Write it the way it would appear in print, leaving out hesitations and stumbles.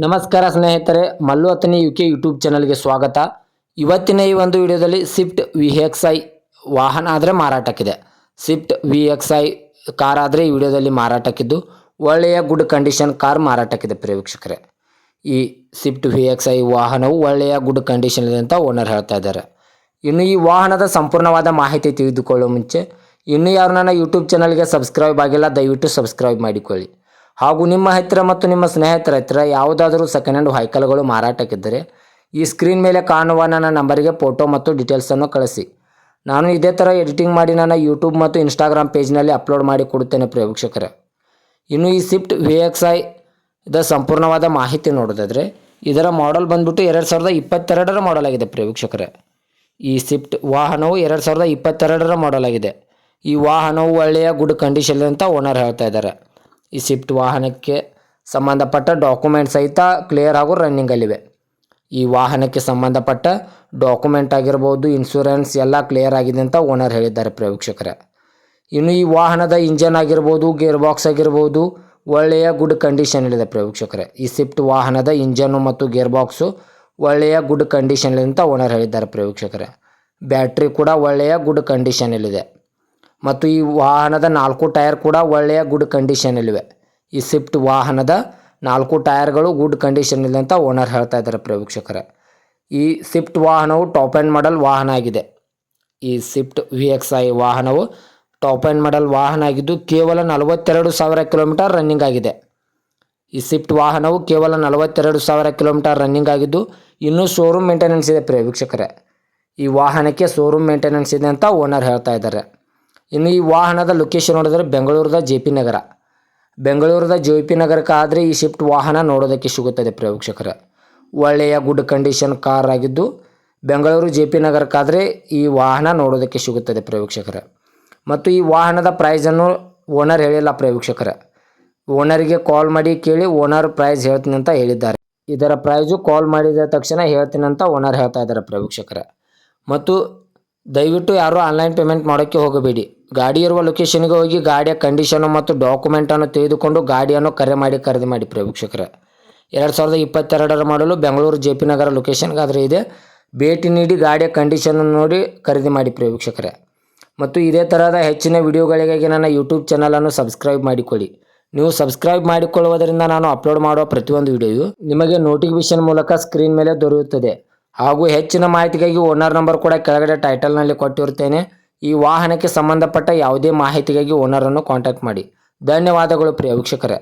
ನಮಸ್ಕಾರ ಸ್ನೇಹಿತರೆ, Mallu Athani UK YouTube ಚಾನಲ್ಗೆ ಸ್ವಾಗತ. ಇವತ್ತಿನ ಈ ಒಂದು ವಿಡಿಯೋದಲ್ಲಿ ಸ್ವಿಫ್ಟ್ VXI ವಾಹನ ಆದರೆ ಮಾರಾಟಕ್ಕಿದೆ. ಸ್ವಿಫ್ಟ್ VXI ಕಾರ್ ಆದರೆ ಈ ವಿಡಿಯೋದಲ್ಲಿ ಮಾರಾಟಕ್ಕಿದ್ದು ಒಳ್ಳೆಯ ಗುಡ್ ಕಂಡೀಷನ್ ಕಾರ್ ಮಾರಾಟಕ್ಕಿದೆ ಪ್ರಿಯ ವೀಕ್ಷಕರೇ. ಈ ಸ್ವಿಫ್ಟ್ VXI ವಾಹನವು ಒಳ್ಳೆಯ ಗುಡ್ ಕಂಡೀಷನ್ ಇದೆ ಅಂತ ಓನರ್ ಹೇಳ್ತಾ ಇದ್ದಾರೆ. ಇನ್ನು ಈ ವಾಹನದ ಸಂಪೂರ್ಣವಾದ ಮಾಹಿತಿ ತಿಳಿದುಕೊಳ್ಳುವ ಮುಂಚೆ ಇನ್ನೂ ಯಾರು ನನ್ನ ಯೂಟ್ಯೂಬ್ ಚಾನಲ್ಗೆ ಸಬ್ಸ್ಕ್ರೈಬ್ ಆಗಿಲ್ಲ, ದಯವಿಟ್ಟು ಸಬ್ಸ್ಕ್ರೈಬ್ ಮಾಡಿಕೊಳ್ಳಿ. ಹಾಗೂ ನಿಮ್ಮ ಹತ್ತಿರ ಮತ್ತು ನಿಮ್ಮ ಸ್ನೇಹಿತರ ಹತ್ತಿರ ಯಾವುದಾದರೂ ಸೆಕೆಂಡ್ ಹ್ಯಾಂಡ್ ವೆಹಿಕಲ್ಗಳು ಮಾರಾಟಕ್ಕಿದ್ದರೆ ಈ ಸ್ಕ್ರೀನ್ ಮೇಲೆ ಕಾಣುವ ನನ್ನ ನಂಬರಿಗೆ ಫೋಟೋ ಮತ್ತು ಡೀಟೇಲ್ಸನ್ನು ಕಳಿಸಿ. ನಾನು ಇದೇ ಥರ ಎಡಿಟಿಂಗ್ ಮಾಡಿ ನನ್ನ ಯೂಟ್ಯೂಬ್ ಮತ್ತು ಇನ್ಸ್ಟಾಗ್ರಾಮ್ ಪೇಜ್ನಲ್ಲಿ ಅಪ್ಲೋಡ್ ಮಾಡಿ ಕೊಡುತ್ತೇನೆ ಪ್ರಿಯ ವೀಕ್ಷಕರೇ. ಇನ್ನು ಈ ಸ್ವಿಫ್ಟ್ VXI ದ ಸಂಪೂರ್ಣವಾದ ಮಾಹಿತಿ ನೋಡೋದಾದರೆ ಇದರ ಮಾಡೆಲ್ ಬಂದ್ಬಿಟ್ಟು 2022ರ ಮಾಡೆಲ್ ಆಗಿದೆ ಪ್ರಿಯ ವೀಕ್ಷಕರೇ. ಈ ಸ್ವಿಫ್ಟ್ ವಾಹನವು 2022ರ ಮಾಡೆಲ್ ಆಗಿದೆ. ಈ ವಾಹನವು ಒಳ್ಳೆಯ ಗುಡ್ ಕಂಡೀಷನ್ ಅಂತ ಓನರ್ ಹೇಳ್ತಾ ಇದ್ದಾರೆ. ಈ ಸ್ವಿಫ್ಟ್ ವಾಹನಕ್ಕೆ ಸಂಬಂಧಪಟ್ಟ ಡಾಕ್ಯುಮೆಂಟ್ ಸಹಿತ ಕ್ಲಿಯರ್ ಹಾಗೂ ರನ್ನಿಂಗಲ್ಲಿವೆ. ಈ ವಾಹನಕ್ಕೆ ಸಂಬಂಧಪಟ್ಟ ಡಾಕ್ಯುಮೆಂಟ್ ಆಗಿರ್ಬೋದು, ಇನ್ಶೂರೆನ್ಸ್ ಎಲ್ಲ ಕ್ಲಿಯರ್ ಆಗಿದೆ ಅಂತ ಓನರ್ ಹೇಳಿದ್ದಾರೆ ಪ್ರಿಯ ವೀಕ್ಷಕರೇ. ಇನ್ನು ಈ ವಾಹನದ ಇಂಜನ್ ಆಗಿರ್ಬೋದು, ಗೇರ್ ಬಾಕ್ಸ್ ಆಗಿರ್ಬೋದು ಒಳ್ಳೆಯ ಗುಡ್ ಕಂಡೀಷನಲ್ಲಿದೆ ಪ್ರಿಯ ವೀಕ್ಷಕರೇ. ಈ ಸ್ವಿಫ್ಟ್ ವಾಹನದ ಇಂಜನ್ನು ಮತ್ತು ಗೇರ್ ಬಾಕ್ಸು ಒಳ್ಳೆಯ ಗುಡ್ ಕಂಡೀಷನಲ್ಲಿದೆ ಅಂತ ಓನರ್ ಹೇಳಿದ್ದಾರೆ ಪ್ರಿಯ ವೀಕ್ಷಕರೇ. ಬ್ಯಾಟ್ರಿ ಕೂಡ ಒಳ್ಳೆಯ ಗುಡ್ ಕಂಡೀಷನಲ್ಲಿದೆ ಮತ್ತು ಈ ವಾಹನದ 4 ಟೈರ್ ಕೂಡ ಒಳ್ಳೆಯ ಗುಡ್ ಕಂಡೀಷನಲ್ಲಿವೆ. ಈ ಸ್ವಿಫ್ಟ್ ವಾಹನದ 4 ಟೈರ್ಗಳು ಗುಡ್ ಕಂಡೀಷನ್ ಅಂತ ಓನರ್ ಹೇಳ್ತಾ ಇದ್ದಾರೆ ಪ್ರಿಯ ವೀಕ್ಷಕರೇ. ಈ ಸ್ವಿಫ್ಟ್ ವಾಹನವು ಟಾಪ್ ಆ್ಯಂಡ್ ಮಾಡೆಲ್ ವಾಹನ ಆಗಿದೆ. ಈ ಸ್ವಿಫ್ಟ್ VXI ವಾಹನವು ಟಾಪ್ ಆ್ಯಂಡ್ ಮಾಡೆಲ್ ವಾಹನ ಆಗಿದ್ದು ಕೇವಲ 42,000 ಕಿಲೋಮೀಟರ್ ರನ್ನಿಂಗ್ ಆಗಿದೆ. ಈ ಸ್ವಿಫ್ಟ್ ವಾಹನವು ಕೇವಲ 42,000 ಕಿಲೋಮೀಟರ್ ರನ್ನಿಂಗ್ ಆಗಿದ್ದು ಇನ್ನೂ ಶೋರೂಮ್ ಮೇಂಟೆನೆನ್ಸ್ ಇದೆ ಪ್ರಿಯ ವೀಕ್ಷಕರೇ. ಈ ವಾಹನಕ್ಕೆ ಶೋರೂಮ್ ಮೇಂಟೆನೆನ್ಸ್ ಇದೆ ಅಂತ ಓನರ್ ಹೇಳ್ತಾ ಇದ್ದಾರೆ. ಇನ್ನು ಈ ವಾಹನದ ಲೊಕೇಶನ್ ನೋಡಿದರೆ ಬೆಂಗಳೂರದ JP ನಗರ. ಬೆಂಗಳೂರದ JP ನಗರಕ್ಕಾದರೆ ಈ ಸ್ವಿಫ್ಟ್ ವಾಹನ ನೋಡೋದಕ್ಕೆ ಸಿಗುತ್ತದೆ ಪ್ರಿಯ ವೀಕ್ಷಕರೇ. ಒಳ್ಳೆಯ ಗುಡ್ ಕಂಡೀಷನ್ ಕಾರ್ ಆಗಿದ್ದು ಬೆಂಗಳೂರು JP ನಗರಕ್ಕಾದರೆ ಈ ವಾಹನ ನೋಡೋದಕ್ಕೆ ಸಿಗುತ್ತದೆ ಪ್ರಿಯ ವೀಕ್ಷಕರೇ. ಮತ್ತು ಈ ವಾಹನದ ಪ್ರೈಸನ್ನು ಓನರ್ ಹೇಳಿಲ್ಲ ಪ್ರಿಯ ವೀಕ್ಷಕರೇ. ಓನರಿಗೆ ಕಾಲ್ ಮಾಡಿ ಕೇಳಿ ಓನರ್ ಪ್ರೈಸ್ ಹೇಳ್ತೀನಿ ಅಂತ ಹೇಳಿದ್ದಾರೆ. ಇದರ ಪ್ರೈಸು ಕಾಲ್ ಮಾಡಿದ ತಕ್ಷಣ ಹೇಳ್ತೀನಿ ಅಂತ ಓನರ್ ಹೇಳ್ತಾ ಇದ್ದಾರೆ ಪ್ರಿಯ ವೀಕ್ಷಕರೇ. ಮತ್ತು ದಯವಿಟ್ಟು ಯಾರೂ ಆನ್ಲೈನ್ ಪೇಮೆಂಟ್ ಮಾಡೋಕ್ಕೆ ಹೋಗಬೇಡಿ. ಗಾಡಿ ಇರುವ ಲೊಕೇಶನ್ಗೆ ಹೋಗಿ ಗಾಡಿಯ ಕಂಡೀಷನು ಮತ್ತು ಡಾಕ್ಯುಮೆಂಟನ್ನು ತೆಗೆದುಕೊಂಡು ಗಾಡಿಯನ್ನು ಖರೀದಿ ಮಾಡಿ ಪ್ರಿಯ ವೀಕ್ಷಕರೇ. 2022ರ ಮಾಡಲು ಬೆಂಗಳೂರು JP ನಗರ ಲೊಕೇಶನ್ಗಾದರೆ ಇದೆ. ಭೇಟಿ ನೀಡಿ ಗಾಡಿಯ ಕಂಡೀಷನನ್ನು ನೋಡಿ ಖರೀದಿ ಮಾಡಿ ಪ್ರಿಯ ವೀಕ್ಷಕರೇ. ಮತ್ತು ಇದೇ ಥರದ ಹೆಚ್ಚಿನ ವಿಡಿಯೋಗಳಿಗಾಗಿ ನನ್ನ ಯೂಟ್ಯೂಬ್ ಚಾನಲನ್ನು ಸಬ್ಸ್ಕ್ರೈಬ್ ಮಾಡಿಕೊಳ್ಳಿ. ನೀವು ಸಬ್ಸ್ಕ್ರೈಬ್ ಮಾಡಿಕೊಳ್ಳುವುದರಿಂದ ನಾನು ಅಪ್ಲೋಡ್ ಮಾಡುವ ಪ್ರತಿಯೊಂದು ವಿಡಿಯೋಯು ನಿಮಗೆ ನೋಟಿಫಿಕೇಶನ್ ಮೂಲಕ ಸ್ಕ್ರೀನ್ ಮೇಲೆ ದೊರೆಯುತ್ತದೆ. ಹಾಗೂ ಹೆಚ್ಚಿನ ಮಾಹಿತಿಗಾಗಿ ಓನರ್ ನಂಬರ್ ಕೂಡ ಕೆಳಗಡೆ ಟೈಟಲ್ನಲ್ಲಿ ಕೊಟ್ಟಿರುತ್ತೇನೆ. ಈ ವಾಹನಕ್ಕೆ ಸಂಬಂಧಪಟ್ಟ ಯಾವುದೇ ಮಾಹಿತಿಗಾಗಿ ಓನರನ್ನು ಕಾಂಟ್ಯಾಕ್ಟ್ ಮಾಡಿ. ಧನ್ಯವಾದಗಳು ಪ್ರಿಯ ವೀಕ್ಷಕರೇ.